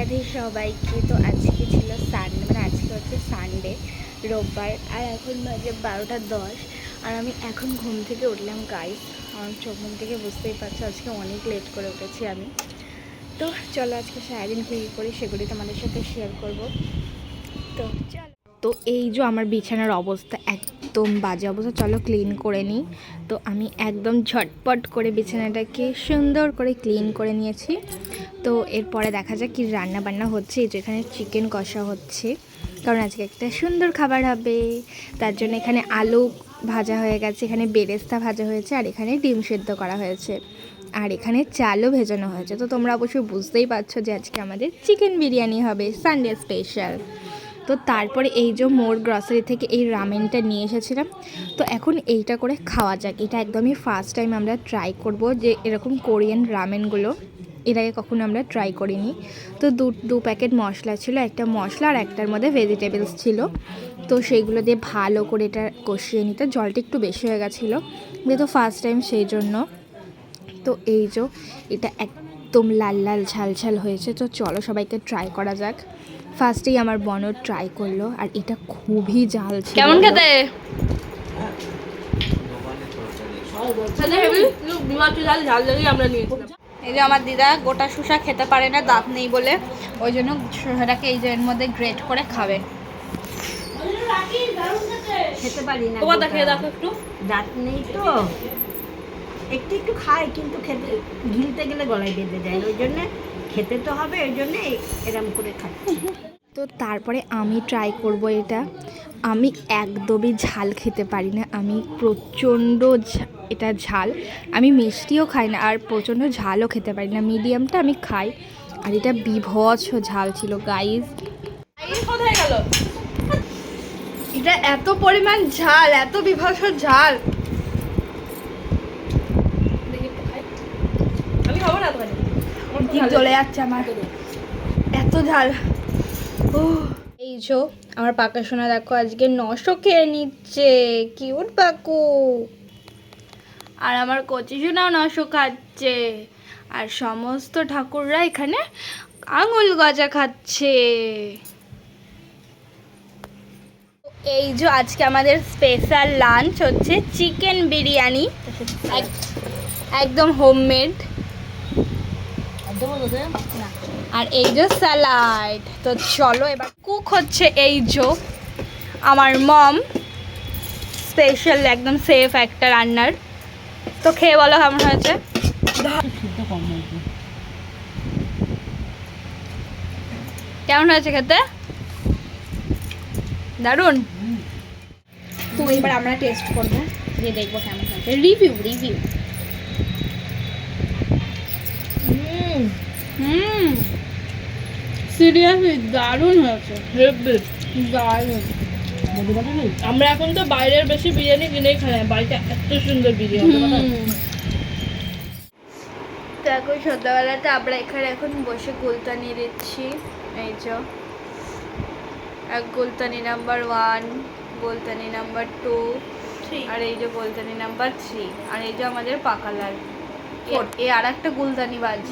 রাধে সবাইকে। তো আজকে ছিল সানডে, মানে আজকে হচ্ছে সানডে, রোববার। আর এখন বাজে 12:10 আর আমি এখন ঘুম থেকে উঠলাম গাইস। আমার চোখ ঘুম থেকে বুঝতেই পারছো আজকে অনেক লেট করে উঠেছি আমি। তো চলো আজকে সারাদিন কী করি সেগুলি তোমাদের সাথে শেয়ার করব। তো চলো। তো এই যে আমার বিছানার অবস্থা একদম বাজে অবস্থা, চলো ক্লিন করে নিই। তো আমি একদম ঝটপট করে বিছানাটাকে সুন্দর করে ক্লিন করে নিয়েছি। তো এরপরে দেখা যাক কি রান্না বান্না হচ্ছে। এই যে এখানে চিকেন কষা হচ্ছে, কারণ আজকে একটা সুন্দর খাবার হবে। তার জন্য এখানে আলু ভাজা হয়ে গেছে, এখানে বেরেস্তা ভাজা হয়েছে, আর এখানে ডিম সেদ্ধ করা হয়েছে, আর এখানে চালও ভেজানো হয়েছে। তো তোমরা অবশ্যই বুঝতেই পারছো যে আজকে আমাদের চিকেন বিরিয়ানি হবে, সানডে স্পেশাল। তো তারপরে এই যে মোর গ্রসারি থেকে এই রামেনটা নিয়ে এসেছিলাম। তো এখন এইটা করে খাওয়া যাক। এটা একদমই ফার্স্ট টাইম আমরা ট্রাই করব যে এরকম কোরিয়ান রামেনগুলো এর আগে কখনো আমরা ট্রাই করিনি। তো দু প্যাকেট মশলা ছিল, একটা মশলা আর একটার মধ্যে ভেজিটেবলস ছিল। তো সেইগুলো দিয়ে ভালো করে এটা কষিয়ে নিতে, জলটা একটু বেশি হয়ে গেছিলো যেহেতু ফার্স্ট টাইম সেই জন্য। তো এই যে এটা একদম লাল লাল ঝাল ঝাল হয়েছে। তো চলো সবাইকে ট্রাই করা যাক। ফার্স্টেই আমার বোনও ট্রাই করলো, আর এটা খুবই ঝাল ছিল। কেমন খেতে? এই যে আমার দিদা গোটা শসা খেতে পারে না, দাঁত নেই বলে, ওই জন্য শসাটাকে এই যে এর মধ্যে গ্রেট করে খাবে। খেতে পারি না, তোমার খেয়ে দেখো একটু। দাঁত নেই তো, একটু একটু খাই কিন্তু খেতে গিলতে গেলে গলায় বেঁধে যায়, ওই জন্য খেতে তো হবে, ওই জন্য এরম করে খাচ্ছি। তো তারপরে আমি ট্রাই করব এটা। আমি একদমই ঝাল খেতে পারি না, আমি প্রচণ্ড এটা ঝাল। আমি মিষ্টিও খাই না, আর প্রচণ্ড ঝালও খেতে পারি না, মিডিয়ামটা আমি খাই। আর এটা বিভৎস ঝাল ছিল গাইজ। কোথায় গেল? এটা এত পরিমাণ ঝাল, এত বিভৎস ঝাল। আমি খাবো না তোমার। জিভ জ্বলে যাচ্ছে আমার, এত ঝাল। এই যে আমার পাকা সোনা দেখো আজকে 900 খেয়ে নিচ্ছে, কিউট পাকু। আর আমার কচি সোনাও 900 খাচ্ছে, আর সমস্ত ঠাকুররা এখানে আঙুল গজা খাচ্ছে। এই যে আজকে আমাদের স্পেশাল লাঞ্চ হচ্ছে চিকেন বিরিয়ানি, একদম হোমমেড। আর এই যে স্যালাড। তো চলো এবার কুক হচ্ছে এই যে আমার মম, স্পেশাল একদম সেফ একটা রান্নার। তো খেয়ে বলো কেমন হয়েছে। কেমন হয়েছে খেতে? দারুণ। তো এবার আমরা টেস্ট করবো, দিয়ে দেখবো কেমন হয়েছে। রিভিউ সিরিয়াসলি দারুণ হয়েছে, দারুণ। আমরা এখন তো বাইরের বেশি বিরিয়ানি কিনেই খাই, বাড়িতে এত সুন্দর বিরিয়ানি। তো এখন সন্ধ্যাবেলাতে আমরা এখানে এখন বসে গুলতানি দিচ্ছি। এই যে এক গুলতানি নাম্বার 1, গুলতানি নাম্বার 2, আর এই যে গুলতানি নাম্বার 3, আর এই যে আমাদের পাকালার এ আর একটা গুলতানি বাজ।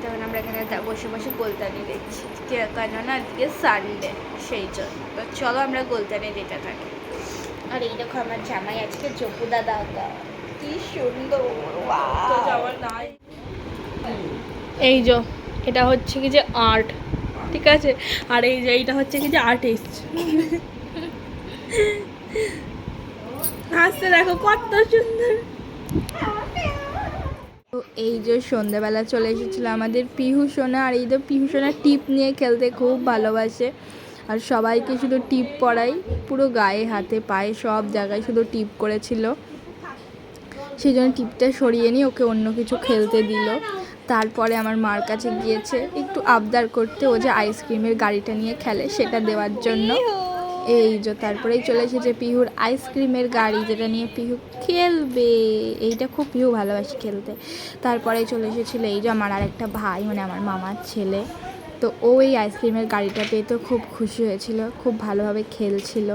তখন আমরা এখানে বসে বসে গুলতানি দিচ্ছি, কেননা আজকে সানডে সেই জন্য। তো চলো আমরা গুলতানি দিতে থাকি। আর এই দেখো আমার জামাই আজকে জপুদা দাদা, কি সুন্দর। এই যে এটা হচ্ছে কি যে আর্ট, ঠিক আছে, আর এই যে এইটা হচ্ছে কি যে আর্টিস্ট। হাসতে দেখো কত সুন্দর। তো এই যে সন্ধ্যাবেলা চলে এসেছিলো আমাদের পিহু সোনা, আর এই যে পিহু সোনা টিপ নিয়ে খেলতে খুব ভালোবাসে, আর সবাইকে শুধু টিপ পরাই, পুরো গায়ে হাতে পায়ে সব জায়গায় শুধু টিপ করেছিল। সেই জন্য টিপটা সরিয়ে নিয়ে ওকে অন্য কিছু খেলতে দিল। তারপরে আমার মার কাছে গিয়েছে একটু আবদার করতে, ও যে আইসক্রিমের গাড়িটা নিয়ে খেলে সেটা দেওয়ার জন্য। এই যে তারপরেই চলে এসেছে পিহুর আইসক্রিমের গাড়ি, যেটা নিয়ে পিহু খেলবে। এইটা খুব পিহু ভালোবাসে খেলতে। তারপরেই চলে এসেছিলো এই যে আমার আর একটা ভাই, মানে আমার মামার ছেলে। তো ও এই আইসক্রিমের গাড়িটা পেয়ে তো খুব খুশি হয়েছিল, খুব ভালোভাবে খেলছিল।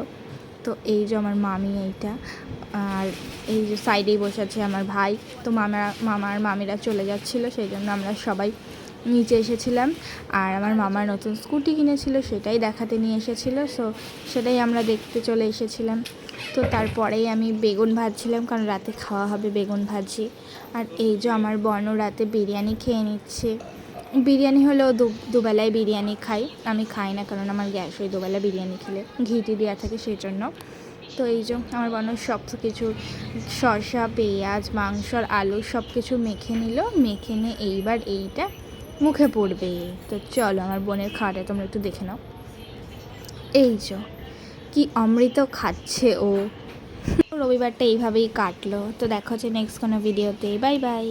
তো এই যে আমার মামি এইটা, আর এই যে সাইডেই বসে আছে আমার ভাই। তো মামার মামিরা চলে যাচ্ছিলো, সেই জন্য আমরা সবাই নিচে এসেছিলাম। আর আমার মামার নতুন স্কুটি কিনেছিল, সেটাই দেখাতে নিয়ে এসেছিলো। সো সেটাই আমরা দেখতে চলে এসেছিলাম। তো তারপরেই আমি বেগুন ভাজছিলাম, কারণ রাতে খাওয়া হবে বেগুন ভাজি। আর এই যে আমার বর্ণ রাতে বিরিয়ানি খেয়ে নিচ্ছে। বিরিয়ানি হলেও দুবেলায় বিরিয়ানি খাই, আমি খাই না কারণ আমার গ্যাস হয় দুবেলা বিরিয়ানি খেলে, ঘিটি দেওয়া থাকে সেই জন্য। তো এই যে আমার বানানো সব কিছু শসা, পেঁয়াজ, মাংস আর আলু সব কিছু মেখে নিল। মেখে নিয়ে এইবার এইটা মুখে পড়বে। তো চলো আমার বোনের খাওয়াটা তোমরা একটু দেখে নাও। এই যে কি অমৃত খাচ্ছে ও। রবিবারটা এইভাবেই কাটলো। তো দেখা হচ্ছে নেক্সট কোনো ভিডিওতে। Bye bye.